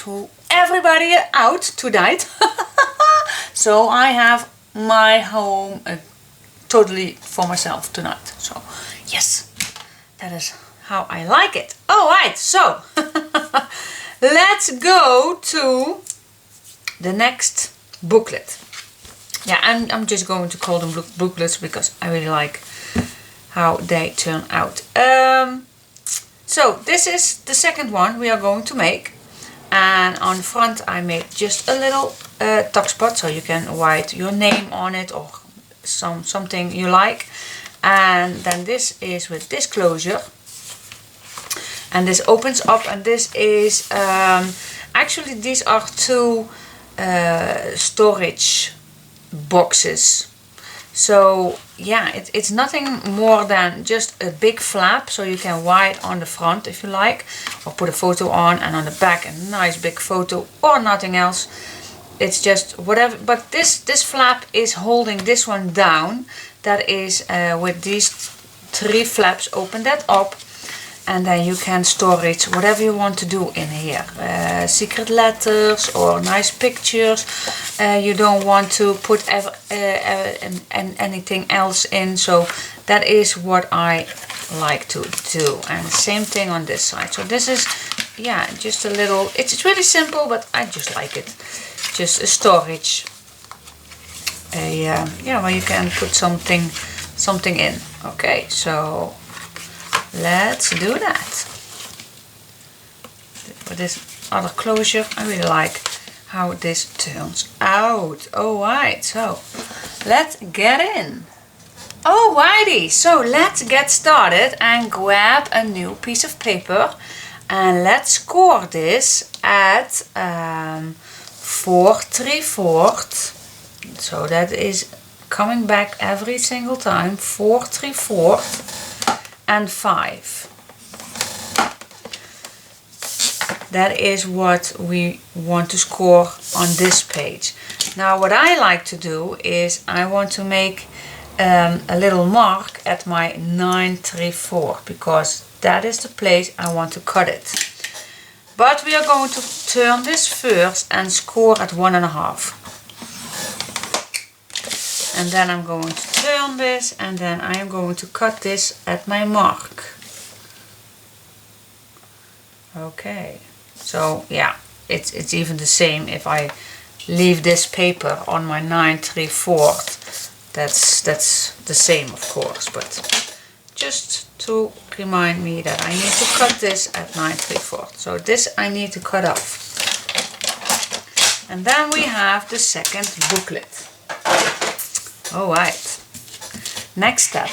to everybody out tonight. So I have my home totally for myself tonight. So yes, that is how I like it. Alright, so let's go to the next booklet. Yeah, I'm just going to call them booklets because I really like how they turn out. So this is the second one we are going to make, and on the front I made just a little tuck spot so you can write your name on it or something you like. And then this is with this closure, and this opens up, and this is actually these are two storage boxes. So yeah, it's nothing more than just a big flap, so you can write on the front if you like, or put a photo on the back a nice big photo, or nothing else. It's just whatever. But this flap is holding this one down. That is with these three flaps. Open that up, and then you can storage whatever you want to do in here. Secret letters or nice pictures. You don't want to put anything else in, so that is what I like to do. And same thing on this side. So this is, yeah, just a little, it's really simple, but I just like it. Just a storage, yeah, where you can put something in. Okay, so let's do that. With this other closure, I really like how this turns out. Alright, so let's get in. Alrighty, so let's get started and grab a new piece of paper, and let's score this at 4/3/4. So that is coming back every single time. 4/3/4 and 5. That is what we want to score on this page. Now what I like to do is I want to make a little mark at my 9/3/4, because that is the place I want to cut it. But we are going to turn this first and score at 1.5. And then I'm going to turn this, and then I am going to cut this at my mark. Okay, so yeah, it's even the same if I leave this paper on my 9/3/4. That's the same, of course, but just to remind me that I need to cut this at 9/3/4. So this I need to cut off. And then we have the second booklet. Alright, next step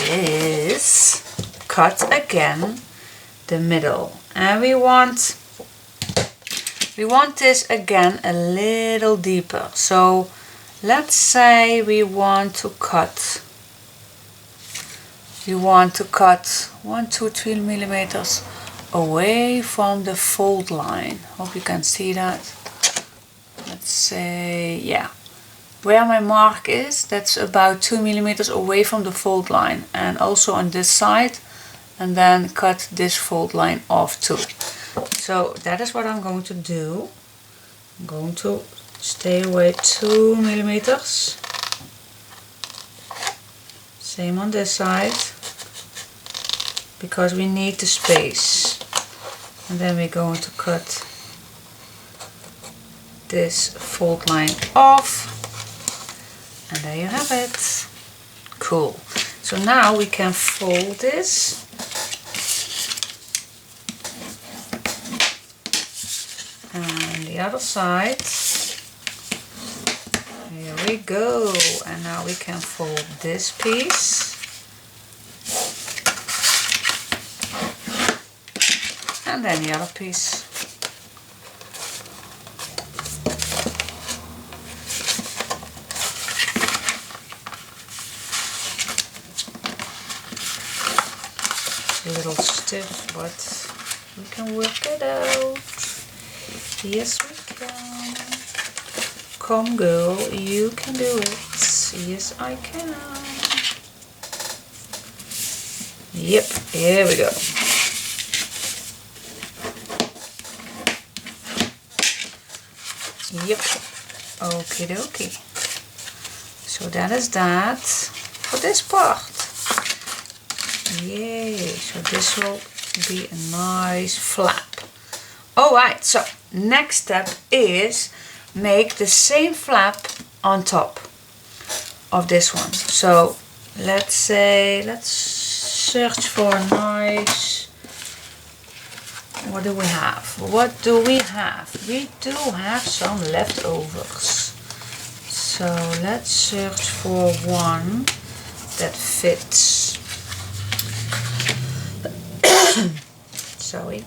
is cut again the middle, and we want this again a little deeper. So let's say we want to cut 1, 2, 3 millimeters away from the fold line. Hope you can see that. Let's say, yeah, where my mark is, that's about 2 millimeters away from the fold line, and also on this side, and then cut this fold line off too. So that is what I'm going to do. I'm going to stay away 2 millimeters. Same on this side, because we need the space. And then we're going to cut this fold line off. And there you have it. Cool. So now we can fold this. And the other side. Here we go. And now we can fold this piece. And then the other piece. A little stiff, but we can work it out. Yes, we can. Come, girl, you can do it. Yes, I can. Yep, here we go. Yep. Okie dokie. So that is that for this part. Yay. So this will be a nice flap. Alright, so next step is make the same flap on top of this one. So let's search for a nice, what do we have? What do we have? We do have some leftovers. So let's search for one that fits. Sorry.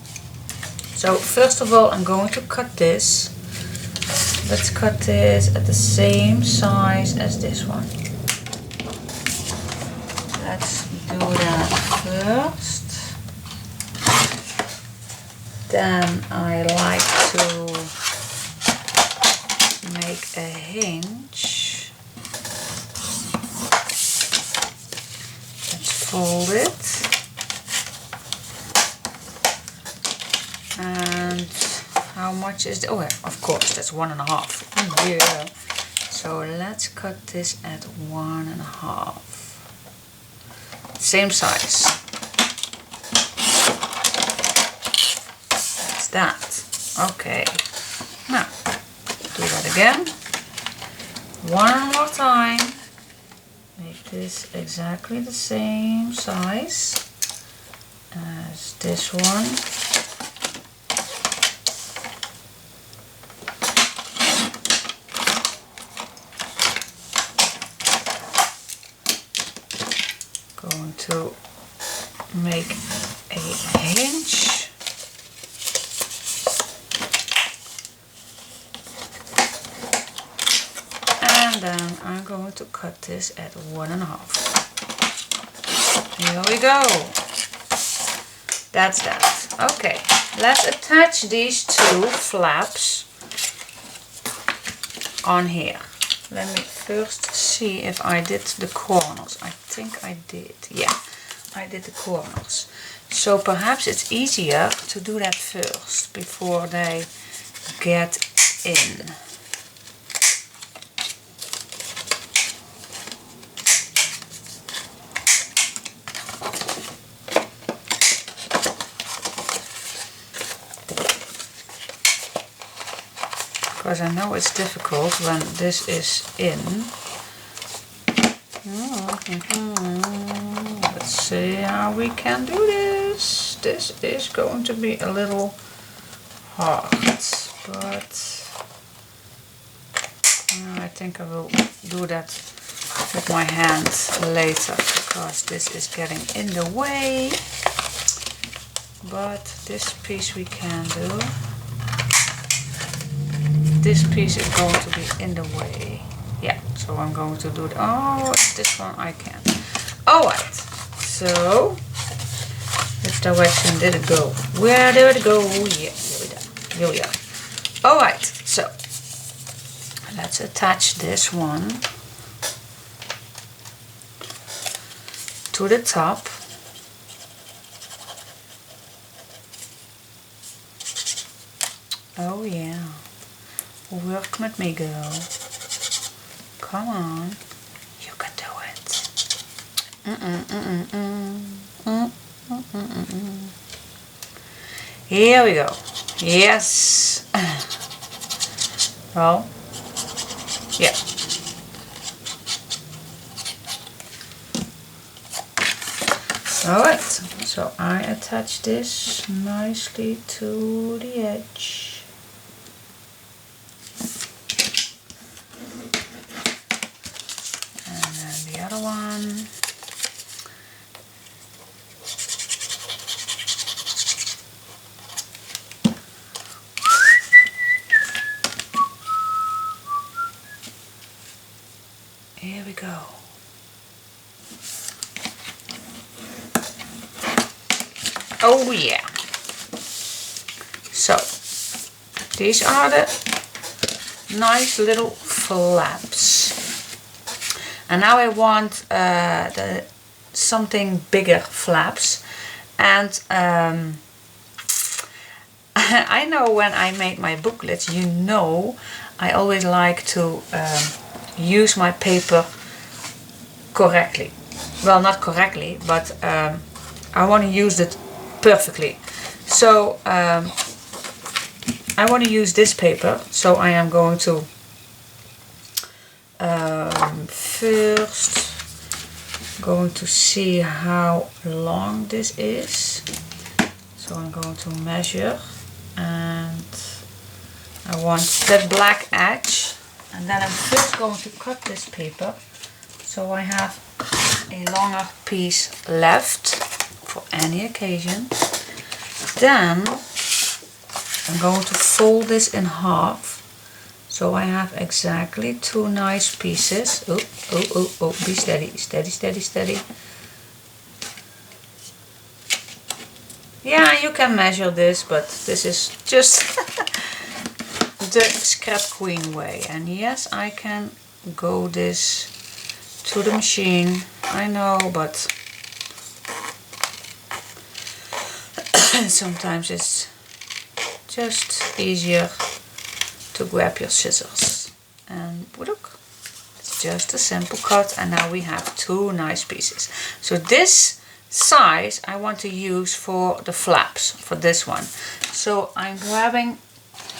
So first of all, I'm going to cut this. Let's cut this at the same size as this one. Let's do that first. Then I like to make a hinge. Let's fold it. And how much is it? Oh, yeah, of course, that's 1.5. Yeah. So let's cut this at 1.5. Same size. That's that. Okay. Now, do that again. One more time. Make this exactly the same size as this one. Going to make a hinge. And then I'm going to cut this at 1.5. Here we go. That's that. Okay, let's attach these two flaps on here. Let me first see if I did the corners. I think I did. Yeah, I did the corners. So perhaps it's easier to do that first before they get in. Because I know it's difficult when this is in. Let's see how we can do this. This is going to be a little hard, but I think I will do that with my hand later, because this is getting in the way. But this piece we can do. This piece is going to be in the way. Yeah, so I'm going to do it. Oh, this one I can't. Alright, so which direction did it go? Where did it go? Yeah, here we are. Alright, so let's attach this one to the top. Oh yeah. Work with me, girl. Come on. You can do it. Here we go. Yes. Well, yeah. Alright, so I attach this nicely to the edge. One. Here we go. Oh yeah. So these are the nice little flaps. And now I want something bigger flaps, and I know when I make my booklets, you know, I always like to use my paper correctly. Well, not correctly, but I want to use it perfectly. So I want to use this paper, so I am going to first going to see how long this is. So I'm going to measure, and I want that black edge, and then I'm first going to cut this paper so I have a longer piece left for any occasion. Then I'm going to fold this in half so I have exactly 2 nice pieces. Oh, oh, oh, oh, be steady, steady, steady, steady. Yeah, you can measure this, but this is just the Scrapqueen way. And yes, I can go this to the machine, I know, but sometimes it's just easier to grab your scissors. And look, it's just a simple cut, and now we have 2 nice pieces. So this size I want to use for the flaps, for this one. So I'm grabbing,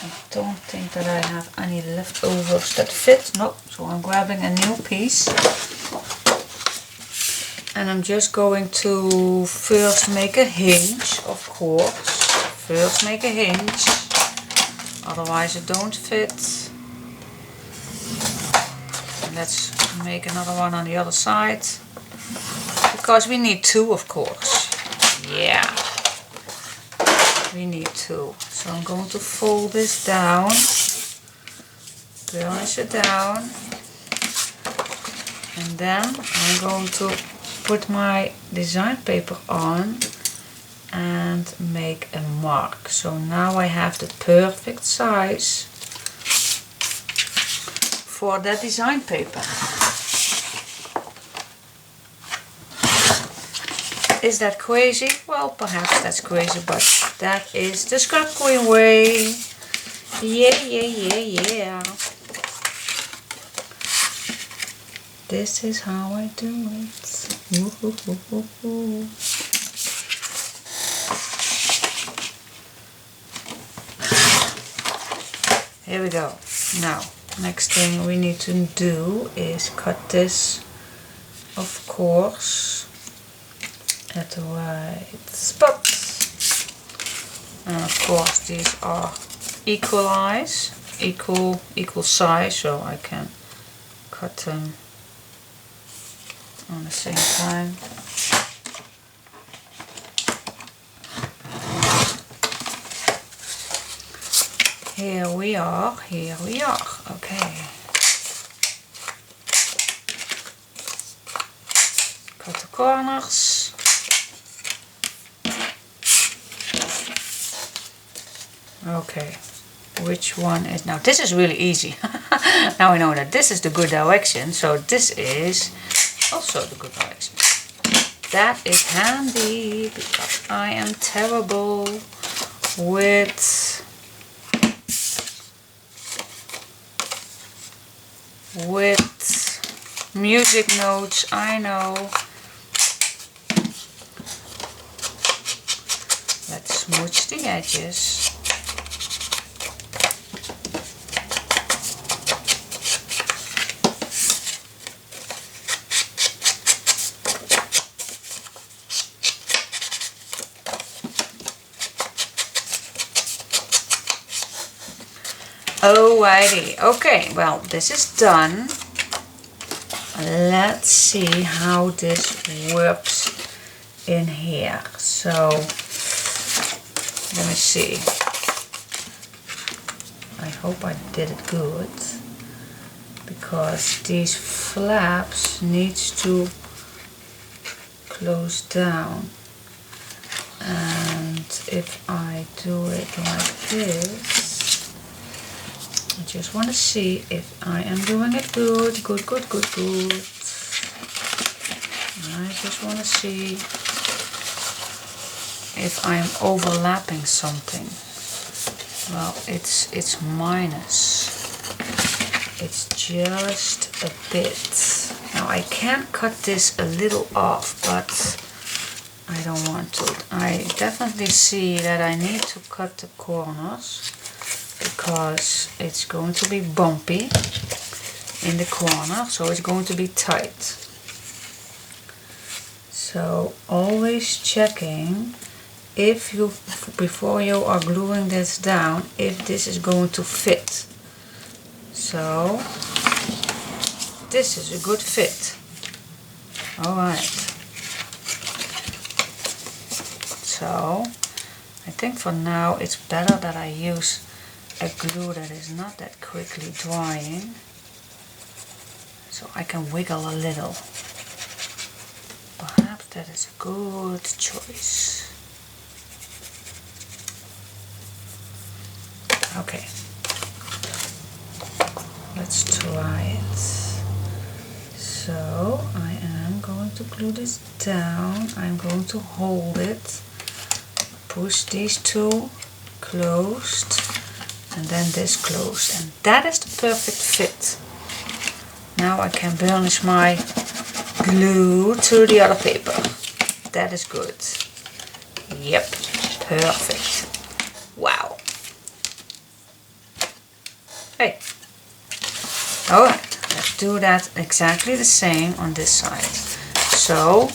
I don't think that I have any leftovers that fit, no, so I'm grabbing a new piece. And I'm just going to first make a hinge, of course. First make a hinge, otherwise it don't fit. And let's make another one on the other side, because we need 2, of course. Yeah, we need 2. So I'm going to fold this down, burnish it down, and then I'm going to put my design paper on and make a mark. So now I have the perfect size for that design paper. Is that crazy? Well, perhaps that's crazy, but that is the Scrapqueen way. Yeah, yeah, yeah, yeah. This is how I do it. Woo-hoo-hoo-hoo-hoo. Here we go. Now, next thing we need to do is cut this, of course, at the right spot. And of course these are equal size, so I can cut them on the same time. Here we are, okay. Cut the corners. Okay, which one is, now this is really easy. Now I know that this is the good direction, so this is also the good direction. That is handy, because I am terrible with music notes, I know. Let's smooch the edges. Alrighty, okay, well, this is done. Let's see how this works in here. So, let me see. I hope I did it good, because these flaps needs to close down. And if I do it like this, I just want to see if I am doing it good, good. I just want to see if I'm overlapping something. Well, it's minus. it's just a bit. Now I can cut this a little off, but I don't want to. I definitely see that I need to cut the corners because it's going to be bumpy in the corner, so it's going to be tight. So always checking if you, before you are gluing this down, if this is going to fit. So this is a good fit. Alright. So I think for now it's better that I use a glue that is not that quickly drying, so I can wiggle a little. Perhaps that is a good choice. Okay, let's try it. So I am going to glue this down. I'm going to hold it, push these two closed, and then this closed, and that is the perfect fit. Now I can burnish my glue to the other paper. That is good. Yep, perfect. Wow. Hey. Alright, let's do that exactly the same on this side. So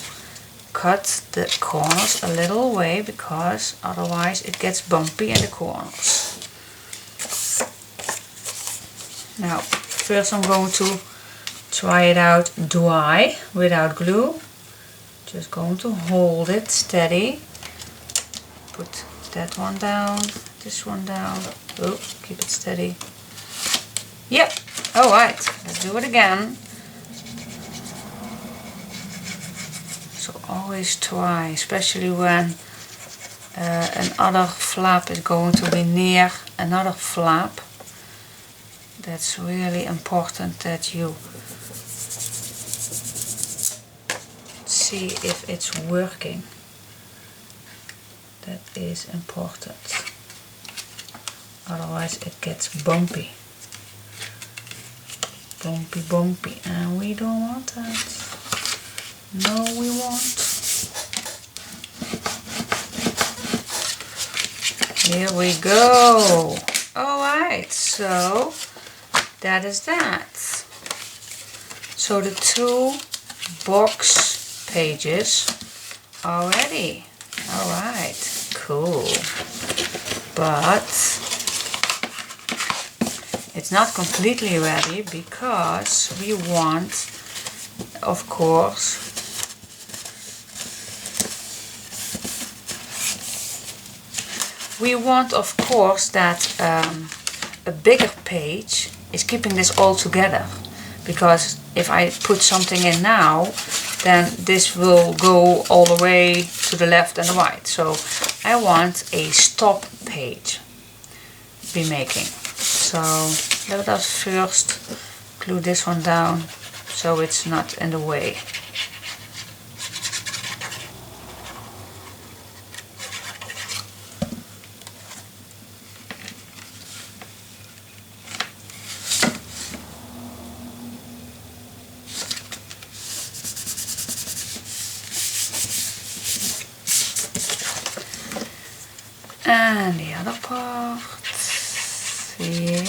cut the corners a little away because otherwise it gets bumpy in the corners. Now, first I'm going to try it out dry without glue. Just going to hold it steady. Put that one down, this one down. Oh, keep it steady. Yep, alright, let's do it again. So always try, especially when another flap is going to be near another flap. That's really important that you see if it's working. That is important. Otherwise it gets bumpy. Bumpy, bumpy, and we don't want that. No, we won't. Here we go. Alright, so that is that. So the two box pages are ready. Alright, cool. But it's not completely ready because we want, of course, that a bigger page is keeping this all together. Because if I put something in now, then this will go all the way to the left and the right. So I want a stop page be making. So let us first glue this one down so it's not in the way. And the other part. Yeah.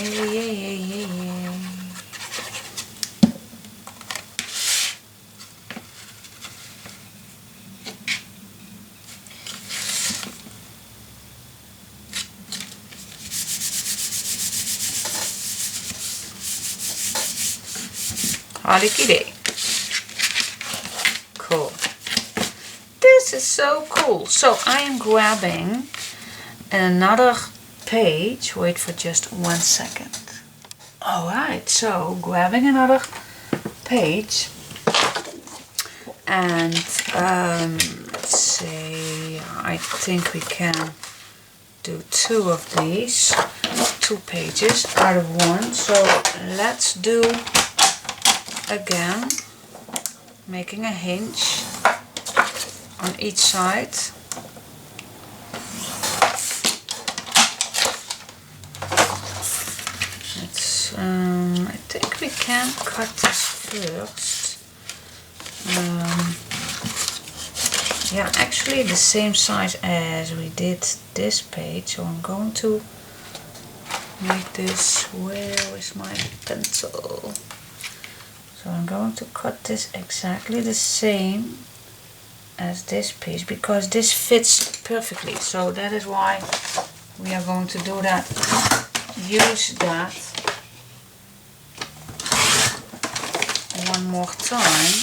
Hartelijk idee. Cool. This is so cool. So I am grabbing another page. Wait for just 1 second. Alright, so grabbing another page, and let's say I think we can do 2 of these, 2 pages out of 1. So let's do again, making a hinge on each side. I think we can cut this first. Yeah, actually the same size as we did this page. So I'm going to make this. Where is my pencil? So I'm going to cut this exactly the same as this piece because this fits perfectly. So that is why we are going to do that. Use that one more time.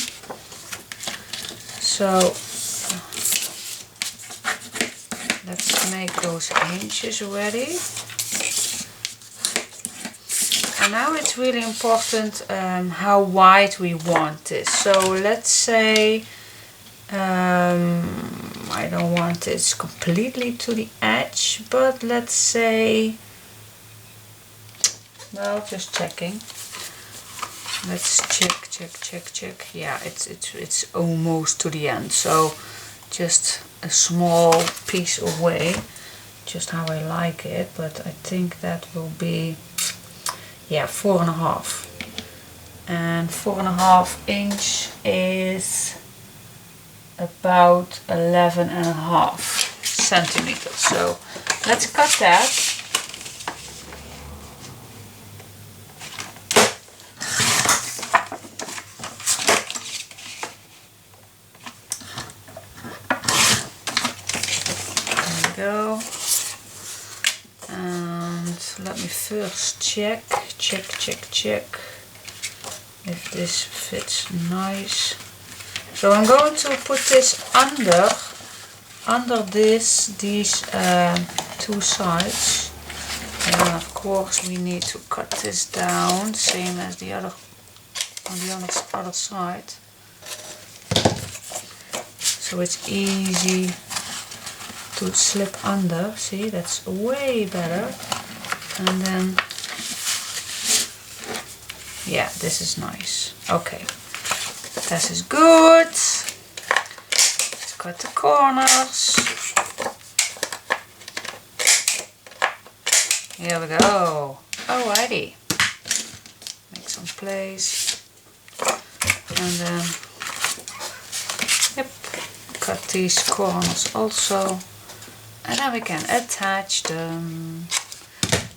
So let's make those hinges ready. And now it's really important how wide we want this. So let's say I don't want this completely to the edge, but let's say, well, just checking. Let's check. Yeah, it's almost to the end. So just a small piece away, just how I like it. But I think that will be, yeah, 4.5. And 4.5 inch is about 11.5 centimeters. So let's cut that. There we go. And let me first check if this fits nice. So I'm going to put this under these two sides, and then of course we need to cut this down, same as the other on the other side, so it's easy to slip under. See, that's way better. And then, yeah, this is nice. Okay. This is good. Let's cut the corners. Here we go. Alrighty. Make some place. And then, yep, cut these corners also. And then we can attach them.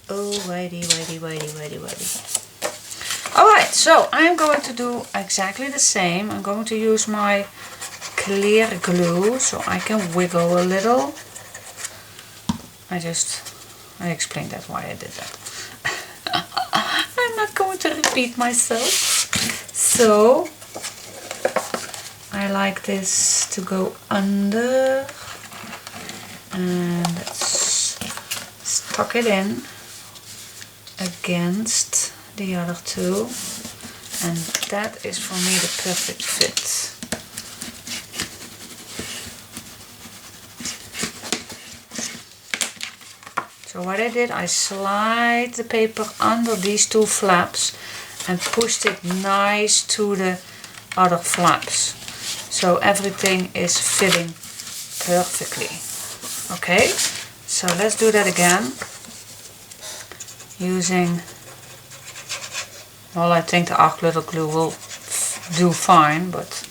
Alrighty. Alright, so I'm going to do exactly the same. I'm going to use my clear glue so I can wiggle a little. I explained that why I did that. I'm not going to repeat myself. So I like this to go under, and let's tuck it in against the other two, and that is for me the perfect fit. So what I did, I slide the paper under these two flaps and pushed it nice to the other flaps, so everything is fitting perfectly. Okay, so let's do that again using, well, I think the arc glitter glue will do fine, but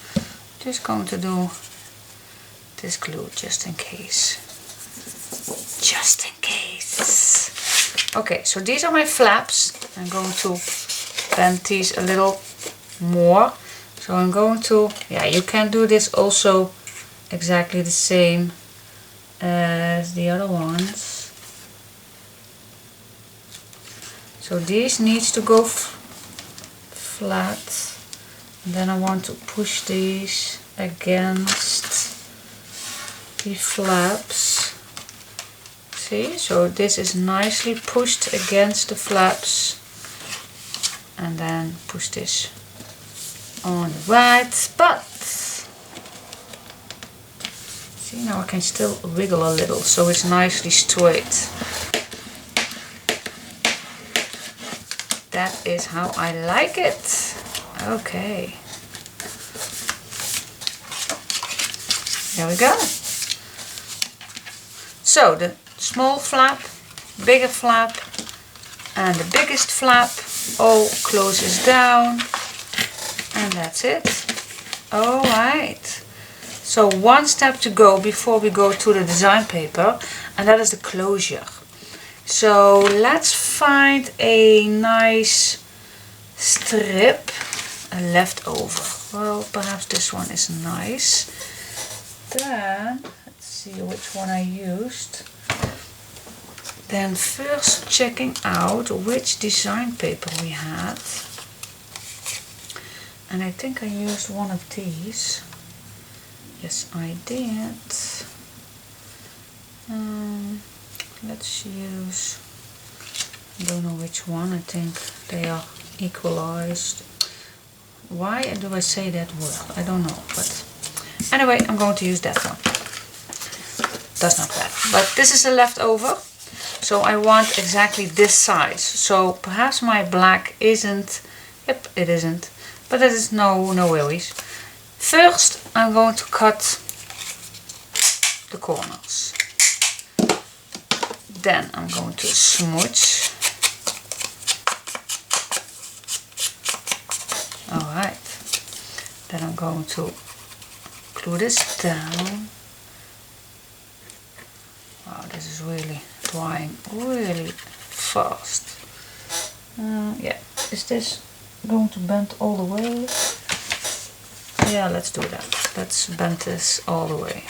just going to do this glue just in case. Just in case. Okay, so these are my flaps. I'm going to bend these a little more. So I'm going to, yeah, you can do this also exactly the same as the other ones. So these needs to go flat, and then I want to push these against the flaps. See, so this is nicely pushed against the flaps, and then push this on the right spot. See, now I can still wiggle a little so it's nicely straight. That is how I like it. Okay. There we go. So the small flap, bigger flap, and the biggest flap all closes down, and that's it. Alright, so one step to go before we go to the design paper, and that is the closure. So let's find a nice strip, a leftover. Well, perhaps this one is nice. Then, let's see which one I used. Then first checking out which design paper we had. And I think I used one of these. Yes, I did. Let's use, I don't know which one, I think they are equalized. Why do I say that word? I don't know, but anyway, I'm going to use that one. Does not matter. But this is a leftover, so I want exactly this size. So perhaps my black isn't, yep, it isn't, but that is no worries. First, I'm going to cut the corners. Then I'm going to smooch. Alright. Then I'm going to glue this down. Wow, this is really drying really fast. Yeah, is this going to bend all the way? Yeah, let's do that. Let's bend this all the way.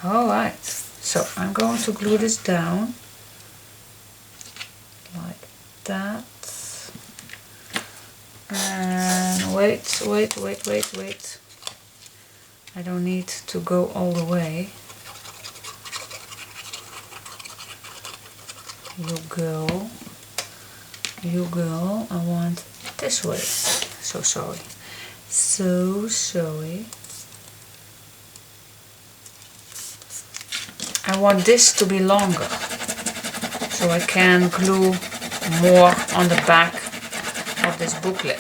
Alright, so I'm going to glue this down like that. And wait. I don't need to go all the way. You go, I want this way. So sorry. I want this to be longer, so I can glue more on the back of this booklet.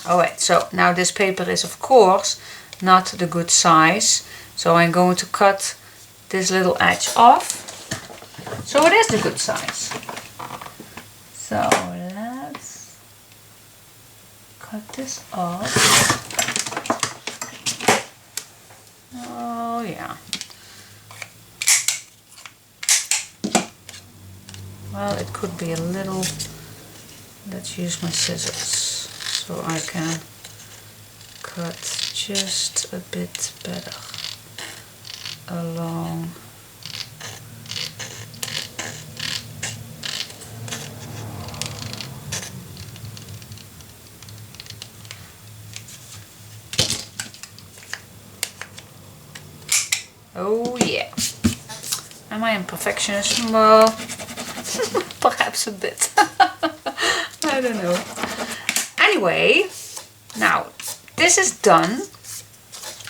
Alright, so now this paper is of course not the good size, so I'm going to cut this little edge off, so it is the good size. So let's cut this off. Oh yeah. Well, it could be a little, let's use my scissors so I can cut just a bit better along. Oh yeah. Am I a perfectionist? Well, perhaps a bit. I don't know. Anyway, now this is done.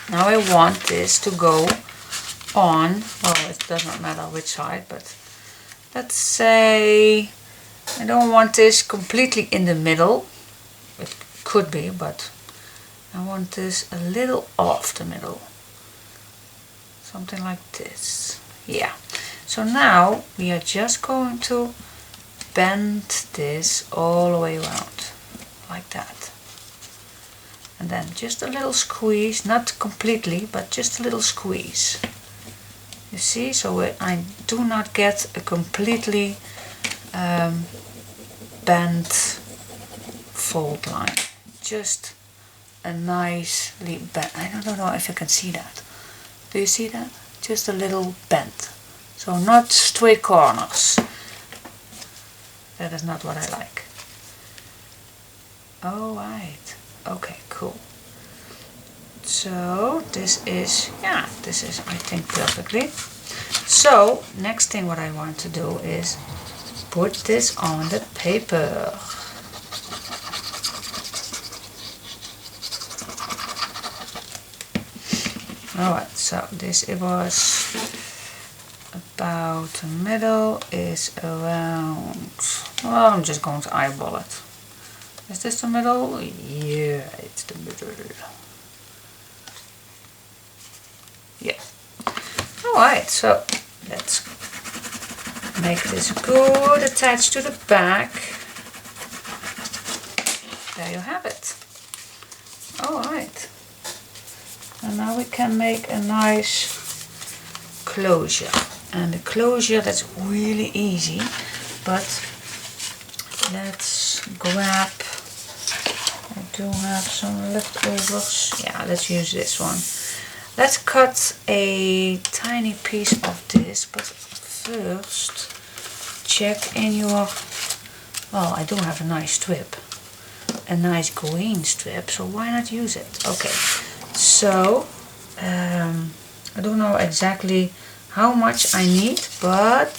Now I want this to go on, well, it does not matter which side, but let's say I don't want this completely in the middle. It could be, but I want this a little off the middle. Something like this. Yeah. So now we are just going to bend this all the way around, like that. And then just a little squeeze, not completely, but just a little squeeze. You see, so I do not get a completely bent fold line. Just a nicely bent. I don't know if you can see that. Do you see that? Just a little bend. So not straight corners. That is not what I like. Alright. Okay, cool. So this is, yeah, this is I think perfectly. So next thing what I want to do is put this on the paper. Alright, so this it was about the middle is around, well, I'm just going to eyeball it. Is this the middle? Yeah, it's the middle. Yeah. Alright, so let's make this good attached to the back. There you have it. Alright. And now we can make a nice closure. And the closure, that's really easy, but let's grab, I do have some leftovers. Yeah, let's use this one. Let's cut a tiny piece of this, but first check in your, well, I do have a nice strip, a nice green strip, so why not use it? Okay, so I don't know exactly how much I need, but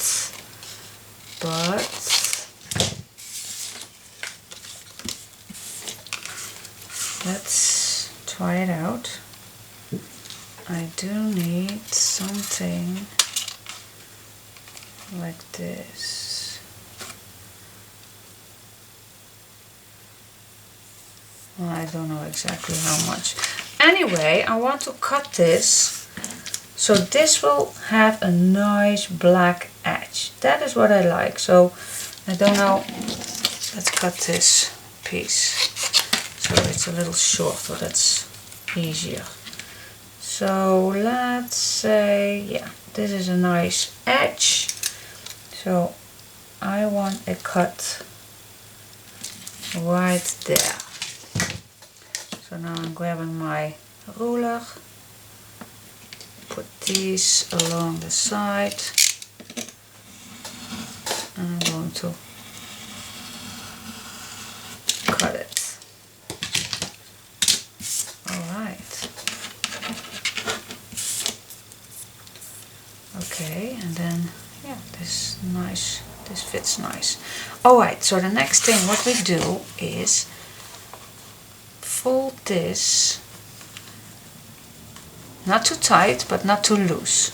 let's try it out. I do need something like this. Well, I don't know exactly how much. Anyway, I want to cut this. So this will have a nice black edge. That is what I like. So I don't know. Let's cut this piece. So it's a little shorter. That's easier. So let's say, yeah, this is a nice edge. So I want a cut right there. So now I'm grabbing my ruler. Put these along the side, and I'm going to cut it. Alright. Okay, and then, yeah, this fits nice. Alright, so the next thing what we do is fold this. Not too tight, but not too loose.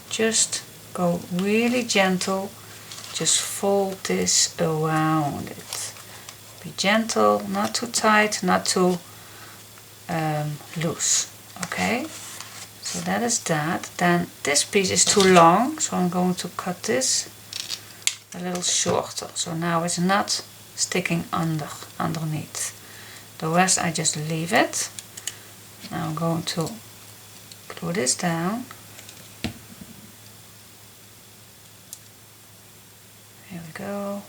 Just go really gentle. Just fold this around it. Be gentle, not too tight, not too loose. Okay? So that is that. Then this piece is too long, so I'm going to cut this a little shorter. So now it's not sticking underneath. The rest I just leave it. Now I'm going to glue this down. Here we go.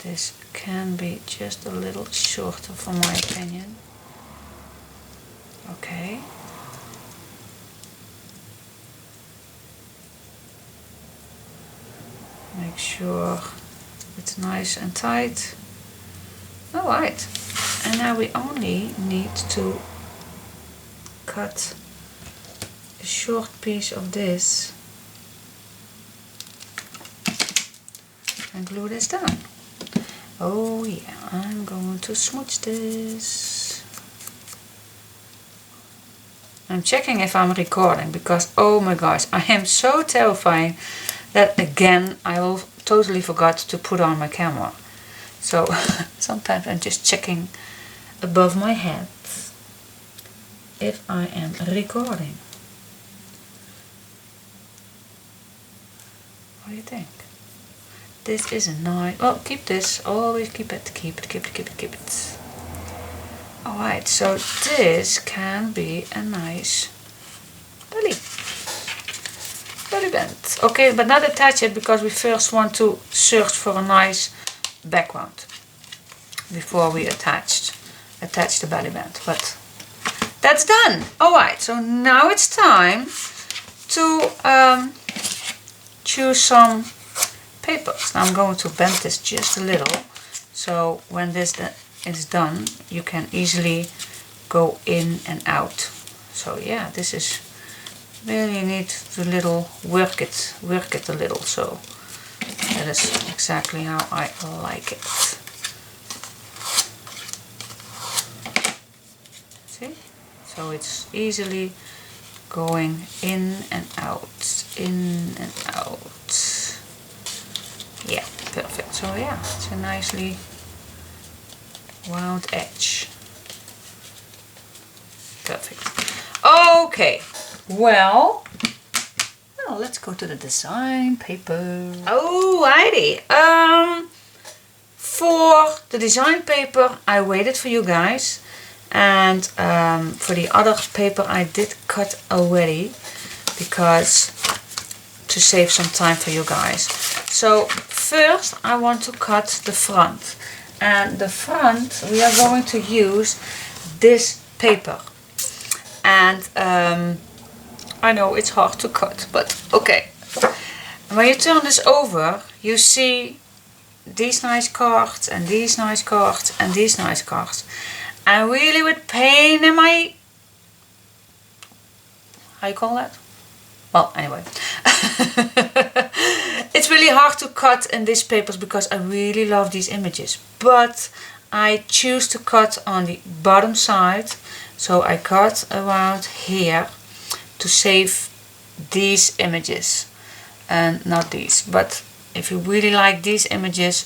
This can be just a little shorter for my opinion. Okay. Make sure it's nice and tight. Alright. And now we only need to cut a short piece of this and glue this down. Oh yeah, I'm going to smooch this. I'm checking if I'm recording because oh my gosh, I am so terrifying that again I will totally forgot to put on my camera. So sometimes I'm just checking above my head if I am recording. What do you think? This is a nice, oh keep this, always keep it. Alright, so this can be a nice belly band. Okay, but not attach it because we first want to search for a nice background before we attach the belly band. But that's done. Alright, so now it's time to choose some papers. Now I'm going to bend this just a little, so when this is done you can easily go in and out. So yeah, this is really need to work it a little, so that is exactly how I like it. See? So it's easily going in and out, in and out. Yeah, perfect. So yeah, it's a nicely round edge. Perfect. Okay, well, well, let's go to the design paper. Alrighty. For the design paper, I waited for you guys. And for the other paper, I did cut already. Because to save some time for you guys. So first I want to cut the front. And the front we are going to use this paper. And I know it's hard to cut, but okay. When you turn this over, you see these nice cards and these nice cards and these nice cards. And really with pain in my... how you call that? Well, anyway. It's really hard to cut in these papers because I really love these images. But I choose to cut on the bottom side. So I cut around here to save these images and not these. But if you really like these images,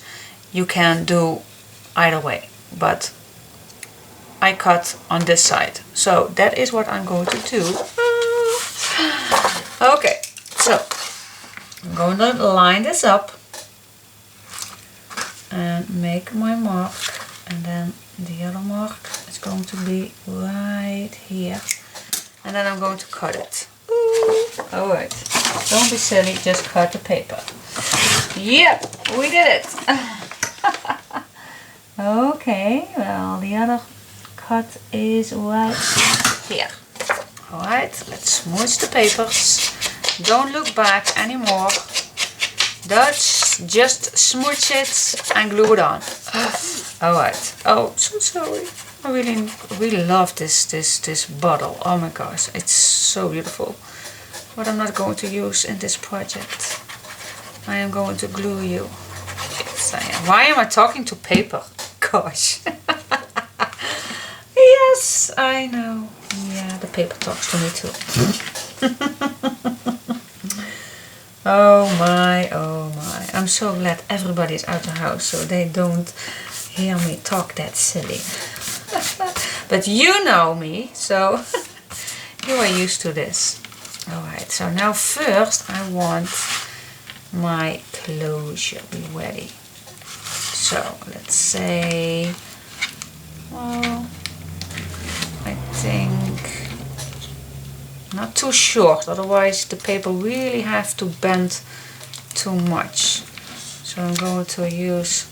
you can do either way. But I cut on this side. So that is what I'm going to do. Okay, so I'm going to line this up and make my mark, and then the other mark is going to be right here, and then I'm going to cut it. Alright, don't be silly, just cut the paper. Yep, we did it. Okay, well the other cut is right here. Alright, let's smooch the papers. Don't look back anymore. Just smooch it and glue it on. Alright. Oh, so sorry. I really love this bottle. Oh my gosh, it's so beautiful. But I'm not going to use in this project. I am going to glue you. Yes, I am. Why am I talking to paper? Gosh. Yes, I know. Yeah, the paper talks to me too. Oh my, oh my. I'm so glad everybody is out the house so they don't hear me talk that silly. But you know me, so you are used to this. Alright, so now first I want my closure be ready. So let's say, well, I think not too short, otherwise the paper really have to bend too much. So I'm going to use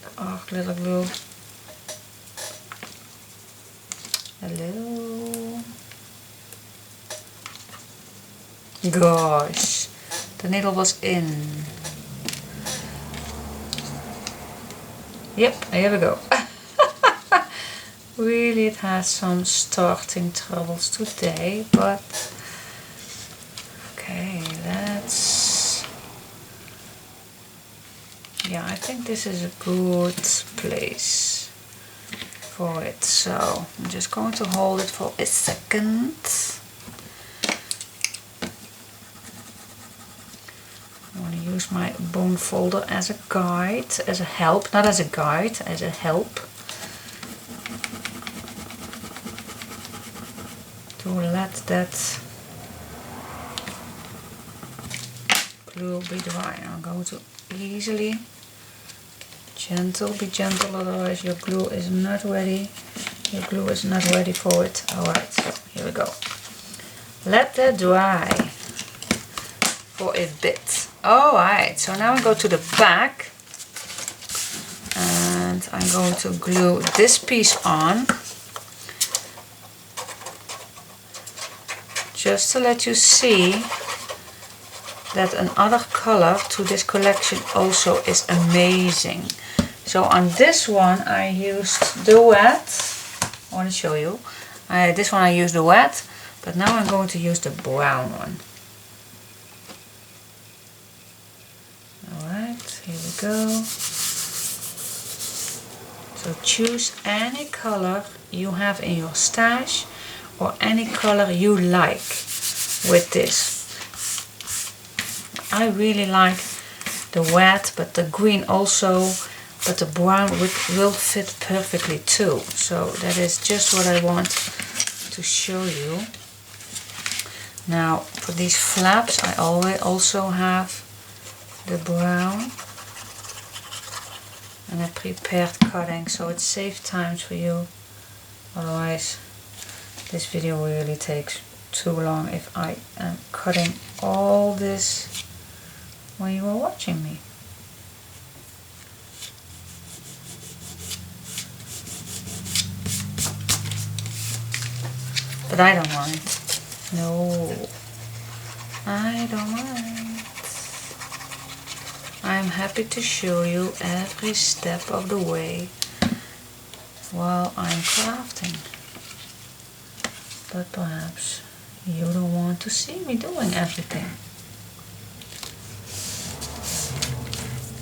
the art glitter glue. A little. Gosh, the needle was in. Yep, here we go. Really, it has some starting troubles today, but okay, let's... yeah, I think this is a good place for it. So I'm just going to hold it for a second. I want to use my bone folder as a guide, as a help, not as a guide, as a help. To let that glue be dry. I'm going to easily, be gentle, otherwise your glue is not ready. Your glue is not ready for it. Alright, so here we go. Let that dry for a bit. Alright, so now I go to the back and I'm going to glue this piece on. Just to let you see that another color to this collection also is amazing. So on this one I used the wet. I want to show you. This one I used the wet, but now I'm going to use the brown one. Alright, here we go. So choose any color you have in your stash or any color you like with this. I really like the wet, but the green also, but the brown will fit perfectly too. So that is just what I want to show you. Now for these flaps I always also have the brown, and I prepared cutting so it saves time for you. Otherwise this video really takes too long if I am cutting all this when you are watching me. But I don't mind. No, I don't mind. I'm happy to show you every step of the way while I'm crafting. But perhaps you don't want to see me doing everything.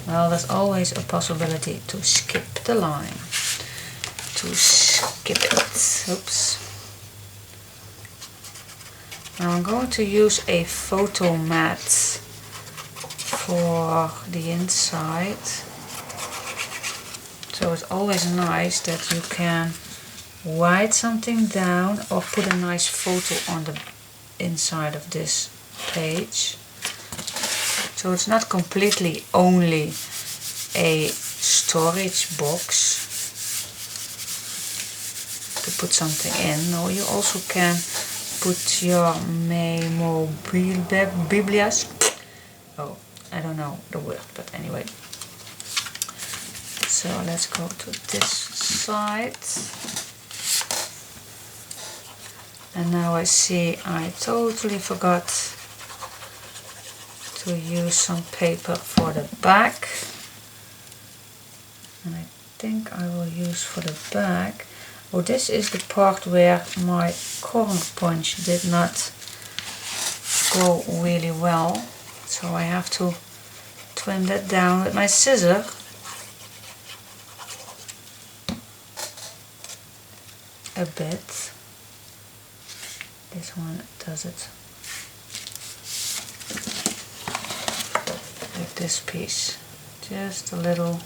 Well, there's always a possibility to skip the line. To skip it. Oops. Now I'm going to use a photo mat for the inside. So it's always nice that you can write something down or put a nice photo on the inside of this page. So it's not completely only a storage box to put something in. No, you also can put your memorabilias. Oh, I don't know the word, but anyway. So let's go to this side. And now I see I totally forgot to use some paper for the back. And I think I will use for the back. Oh, this is the part where my corner punch did not go really well. So I have to trim that down with my scissor. A bit. This one does it with this piece. Just a little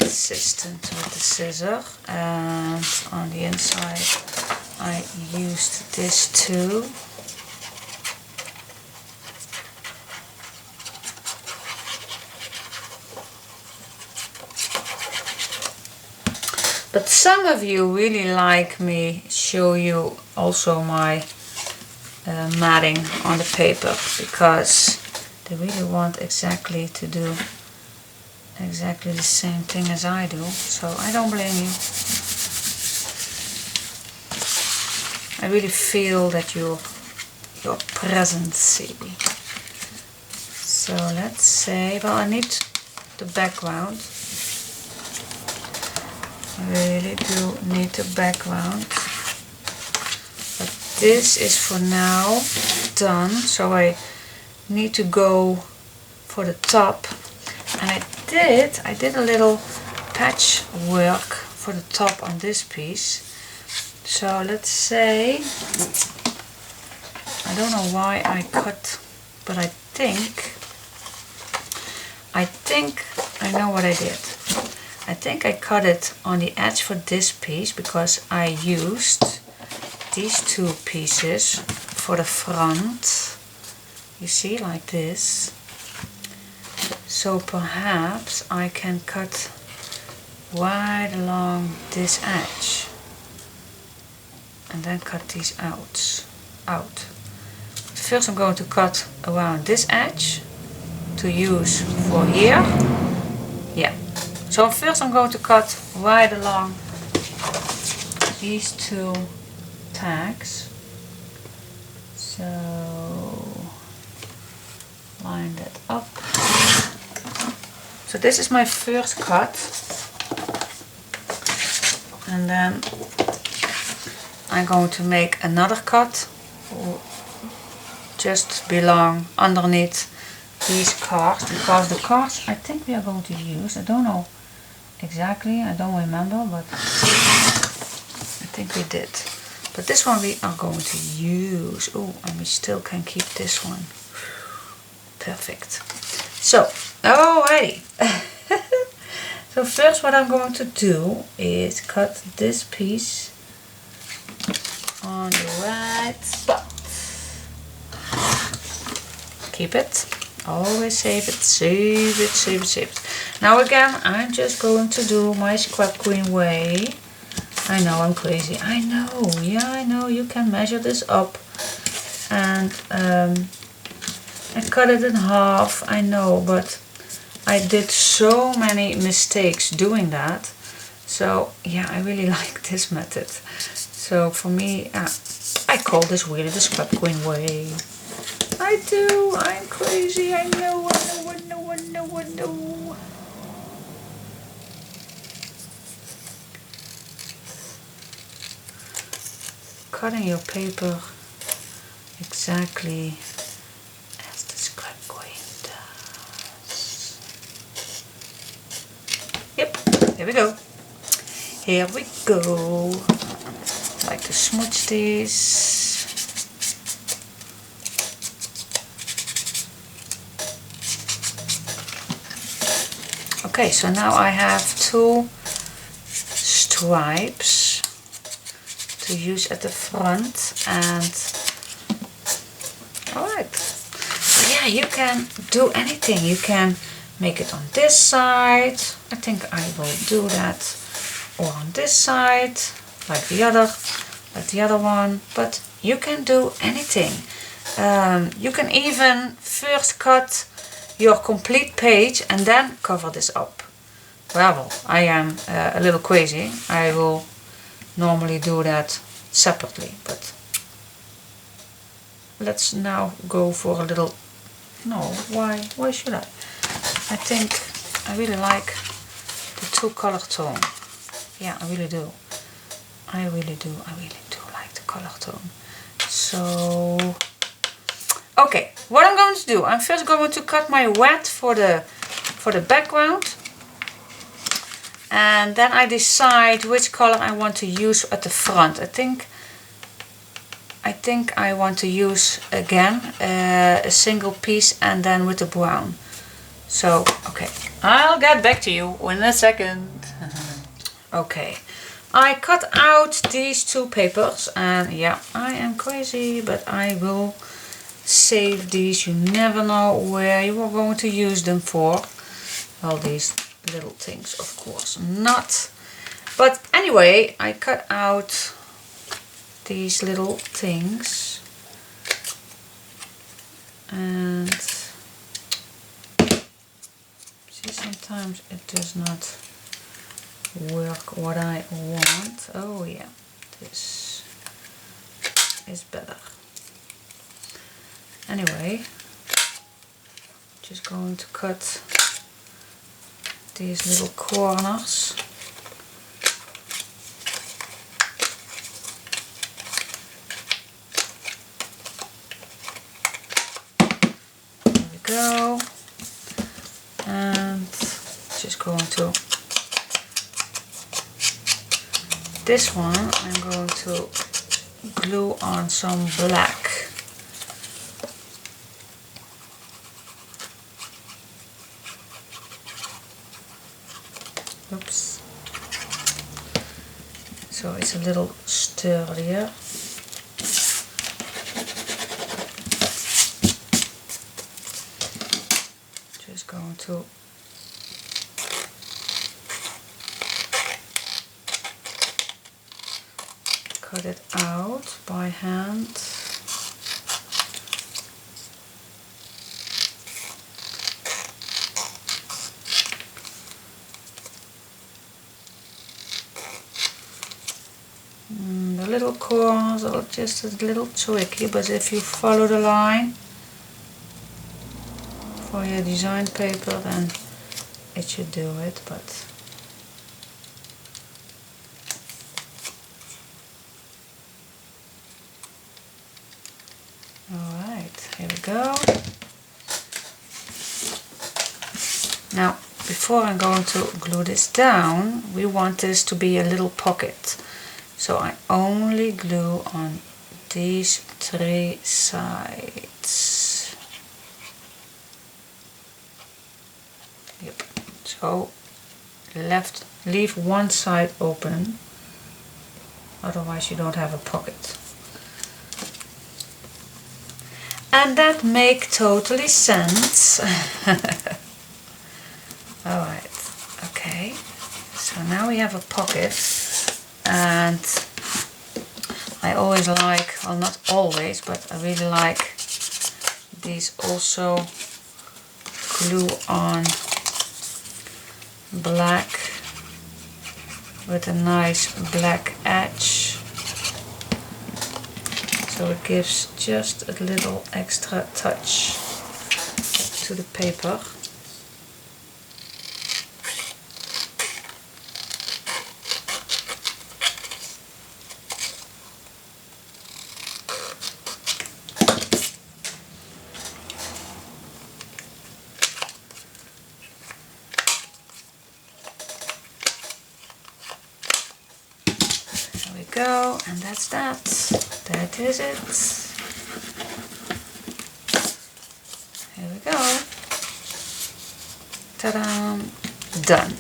assistant with the scissor, and on the inside I used this too. But some of you really like me show you also my matting on the paper, because they really want exactly to do exactly the same thing as I do, so I don't blame you. I really feel that you're present, see. So let's say, well, I need the background. I really do need the background. But this is for now done, so I need to go for the top. And I did a little patch work for the top on this piece. So let's say, I don't know why I cut, but I think I know what I did. I think I cut it on the edge for this piece because I used these two pieces for the front. You see, like this. So perhaps I can cut right along this edge and then cut these out. First I'm going to cut around this edge to use for here. Yeah. So first I'm going to cut right along these two tags. So line that up. So this is my first cut, and then I'm going to make another cut just belong underneath these cards, because the cards I think we are going to use, I don't know exactly, I don't remember, but I think we did. But this one we are going to use. Oh, and we still can keep this one. Perfect. So, alrighty. So first what I'm going to do is cut this piece on the right spot. Keep it. Always save it, save it, save it, save it. Now again, I'm just going to do my Scrapqueen way. I know I'm crazy. I know. Yeah, I know. You can measure this up and cut it in half. I know, but I did so many mistakes doing that. So yeah, I really like this method. So for me, I call this really the Scrapqueen way. I do. I'm crazy. I know. I know. I know. I know. I know. Cutting your paper exactly as the Scrapqueen does. Yep. Here we go. Here we go. I like to smooch these. Okay, so now I have 2 stripes to use at the front, and alright. So yeah, you can do anything. You can make it on this side. I think I will do that. Or on this side, like the other one. But you can do anything. You can even first cut your complete page and then cover this up. Well, I am a little crazy. I will normally do that separately, but let's now go for a little, no, why should I? I think I really like the 2 color tone. Yeah, I really do. I really do like the color tone. So okay, what I'm going to do, I'm first going to cut my wet for the background, and then I decide which color I want to use at the front. I think I want to use again a single piece and then with the brown. So okay, I'll get back to you in a second. Okay, I cut out these 2 papers, and yeah, I am crazy, but I will save these. You never know where you are going to use them for. Well, these little things, of course not. But anyway, I cut out these little things, and see, sometimes it does not work what I want. Oh yeah, this is better. Anyway, just going to cut these little corners. There we go. And just going to, this one I'm going to glue on some black. Oops. So it's a little sturdier. Just going to cut it out by hand. The little corners are just a little tricky, but if you follow the line for your design paper, then it should do it. But alright, here we go. Now, before I'm going to glue this down, we want this to be a little pocket. So I only glue on these 3 sides. Yep. So leave one side open, otherwise you don't have a pocket. And that make totally sense. Alright, okay. So now we have a pocket, and I always like, well not always, but I really like these also glue on black with a nice black edge. So it gives just a little extra touch to the paper. Go, and that's that. That is it. Here we go. Ta-da! Done.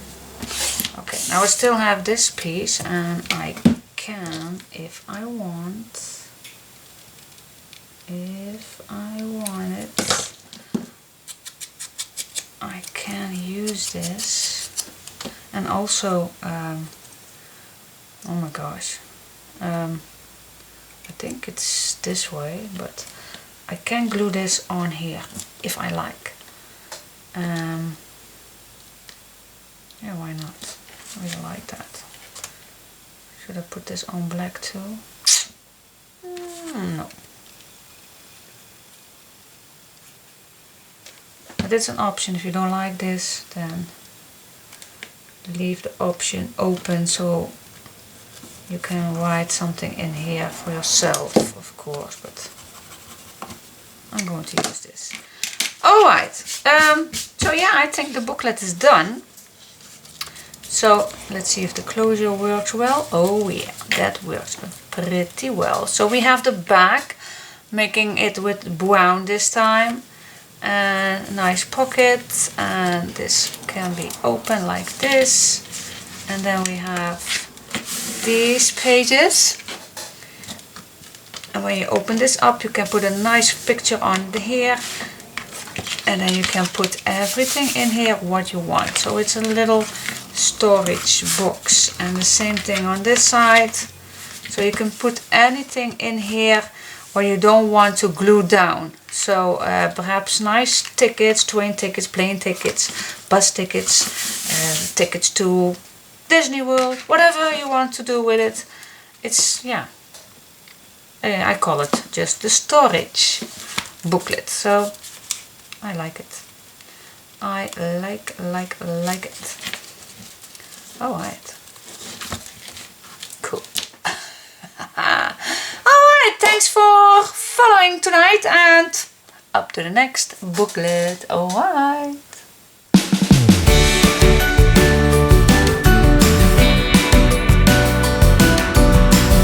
Okay, now I still have this piece, and I can, if I want it, I can use this. And also, oh my gosh. I think it's this way, but I can glue this on here if I like. Yeah, why not? I really like that. Should I put this on black too? No. But it's an option. If you don't like this, then leave the option open so you can write something in here for yourself, of course, but I'm going to use this. Alright, so yeah, I think the booklet is done. So let's see if the closure works well. Oh yeah, that works pretty well. So we have the back, making it with brown this time, and a nice pocket, and this can be open like this, and then we have these pages, and when you open this up you can put a nice picture on here, and then you can put everything in here what you want. So it's a little storage box, and the same thing on this side, so you can put anything in here what you don't want to glue down. So perhaps nice tickets, train tickets, plane tickets, bus tickets, tickets to Disney World, whatever you want to do with it. It's, yeah, I call it just the storage booklet. So I like it. I like it. Alright. Cool. Alright, thanks for following tonight, and up to the next booklet. Alright.